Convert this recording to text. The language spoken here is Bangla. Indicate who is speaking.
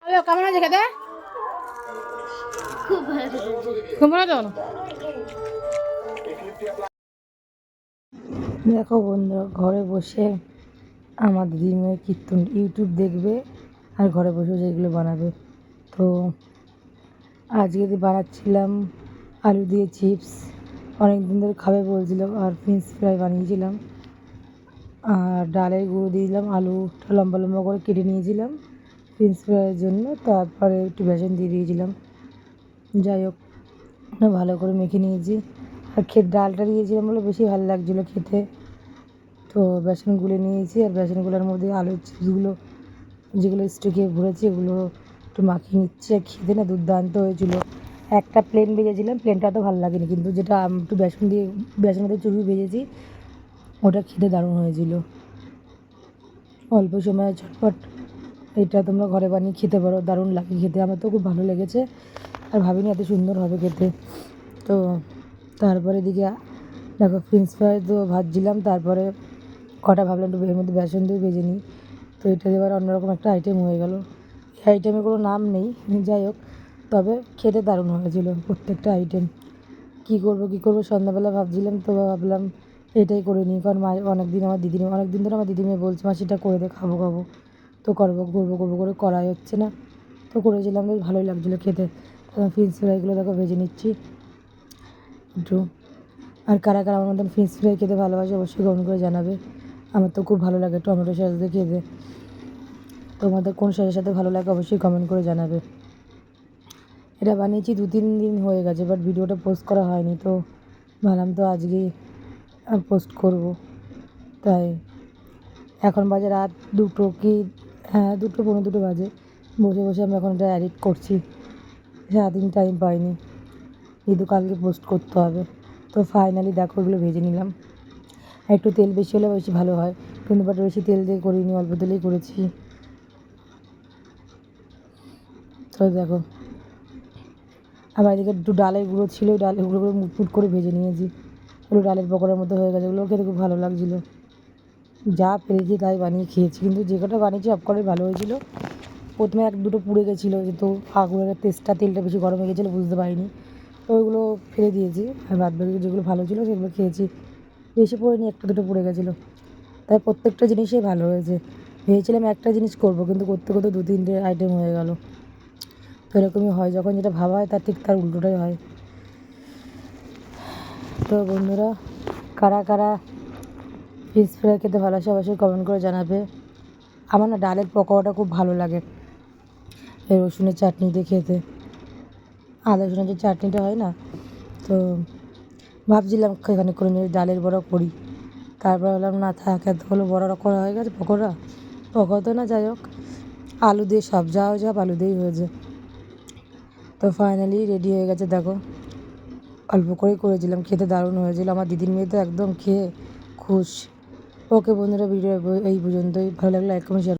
Speaker 1: হ্যালো, কেমন আছে খেতে?
Speaker 2: খুব ভালো।
Speaker 1: খুব ভালো তো।
Speaker 3: দেখো বন্ধুরা, ঘরে বসে আমার দিদিমেয়ে কীর্তন ইউটিউব দেখবে আর ঘরে বসে যেগুলো বানাবে। তো আজকে বানাচ্ছিলাম আলু দিয়ে চিপস, অনেক দিন ধরে খাবে বলছিল, আর ফিশ ফ্রাই বানিয়েছিলাম, আর ডালের গুঁড়ো দিয়ে দিলাম, আলুটা লম্বা লম্বা করে কেটে নিয়েছিলাম ফিশ ফ্রাইয়ের জন্য, তারপরে একটু বেসন দিয়ে দিয়েছিলাম। যাই হোক, ভালো করে মেখে নিয়েছি, আর ডালটা দিয়েছিলাম বলে বেশি ভালো লাগছিলো খেতে। তো বেসন গুলে নিয়েছি, আর বেসনগুলোর মধ্যে আলুর চিপসগুলো যেগুলো স্টিকে ভরেছি ওগুলো একটু মাখিয়ে নিচ্ছি, আর খেতে না দুর্দান্ত হয়েছিলো। একটা প্লেন ভেজেছিলাম, প্লেনটা তো ভালো লাগেনি, কিন্তু যেটা একটু বেসনের মধ্যে চুবি ভেজেছি ওটা খেতে দারুণ হয়েছিল। অল্প সময়ে ঝটপট এটা তোমরা ঘরে বানিয়ে খেতে পারো, দারুণ লাগে খেতে। আমার তো খুব ভালো লেগেছে, আর ভাবিনি এত সুন্দর হবে খেতে। তো তারপরে দিকে দেখো ফ্রেঞ্চ ফ্রাই তো ভাজছিলাম, তারপরে কটা ভাবলাম একটু এর মধ্যে বেসন দিয়ে ভেজে নিই। তো এটা এবার অন্যরকম একটা আইটেম হয়ে গেল। এই আইটেমে কোনো নাম নেই, যাই হোক, তবে খেতে দারুণ হয়েছিল প্রত্যেকটা আইটেম। কী করবো সন্ধ্যাবেলা ভাবছিলাম, তো ভাবলাম এটাই করে নিই, কারণ অনেক দিন ধরে আমার দিদিমেয়ে বলছে মা সেটা করে দে, খাবো। তো করবো করে করাই হচ্ছে না। তো করেছিলাম, বেশ ভালোই লাগছিলো খেতে। ফিশ ফ্রাইগুলো দেখো ভেজে নিচ্ছি একটু। আর কারা কারা আমার মতন ফিশ ফ্রাই খেতে ভালোবাসে অবশ্যই কমেন্ট করে জানাবে। আমার তো খুব ভালো লাগে টমেটো সস দিয়ে খেতে। তোমাদের কোন সসের সাথে ভালো লাগে অবশ্যই কমেন্ট করে জানাবে। এটা বানিয়েছি 2-3 দিন হয়ে গেছে, বাট ভিডিওটা পোস্ট করা হয়নি, তো ভাবলাম তো আজকেই পোস্ট করব। তাই এখন বাজে রাত 2 কি, হ্যাঁ 2 পৌনে 2 বাজে। বসে আমি এখন এটা এডিট করছি, সারাদিন টাইম পাইনি, কিন্তু কালকে পোস্ট করতে হবে। তো ফাইনালি দেখো এগুলো ভেজে নিলাম। একটু তেল বেশি হলে বেশি ভালো হয়, কিন্তু বাট বেশি তেল দিয়ে করিনি, অল্প তেলেই করেছি। তো দেখো, আবার এদিকে একটু ডালের গুঁড়ো ছিল, ডালের গুঁড়ো করে মুটমুট করে ভেজে নিয়েছি, ওগুলো ডালের পকোড়ার মতো হয়ে গেছে। ওগুলো খেতে খুব ভালো লাগছিলো, যা পেরেছি তাই বানিয়ে খেয়েছি, কিন্তু যে কটা বানিয়েছি সবকটাই ভালো হয়েছিল। প্রথমে 1-2টো পুড়ে গেছিলো, যেহেতু আগুনের তেলটা বেশি গরম হয়ে গেছিলো বুঝতে পারিনি, তো ওইগুলো ফেলে দিয়েছি, আর বাদ বাকি যেগুলো ভালো ছিল সেগুলো খেয়েছি। বেশি পড়েনি, 1-2টো পুড়ে গেছিলো। তাই প্রত্যেকটা জিনিসই ভালো হয়েছে। ভেবেছিলাম একটা জিনিস করবো, কিন্তু করতে 2-3টে আইটেম হয়ে গেল। তো এরকমই হয়, যখন যেটা ভাবা হয় তার উল্টোটাই হয়। তো বন্ধুরা, কারা কারা ফিশ ফ্রাই খেতে ভালোবাসে অবশ্যই কমেন্ট করে জানাবে। আমার না ডালের পকোড়াটা খুব ভালো লাগে এই রসুনের চাটনি দিয়ে খেতে, আদা রসুনের যে চাটনিটা হয় না। তো ভাবছিলাম এখানে করে নিয়ে ডালের বড়া করি, তারপর ভাবলাম না থাক, এতগুলো বড়া করা হয়ে গেছে, পকোড়া তো না, যাই হোক আলু দিয়ে সব যা আলু দিয়েই হয়েছে। তো ফাইনালি রেডি হয়ে গেছে দেখো, অল্প করেই করেছিলাম, খেতে দারুণ হয়েছিল। আমার দিদির মেয়ে তো একদম খেয়ে খুশ। ওকে বন্ধুরা, ভিডিও এই পর্যন্তই। ভালো লাগলে লাইক কমেন্ট শেয়ার।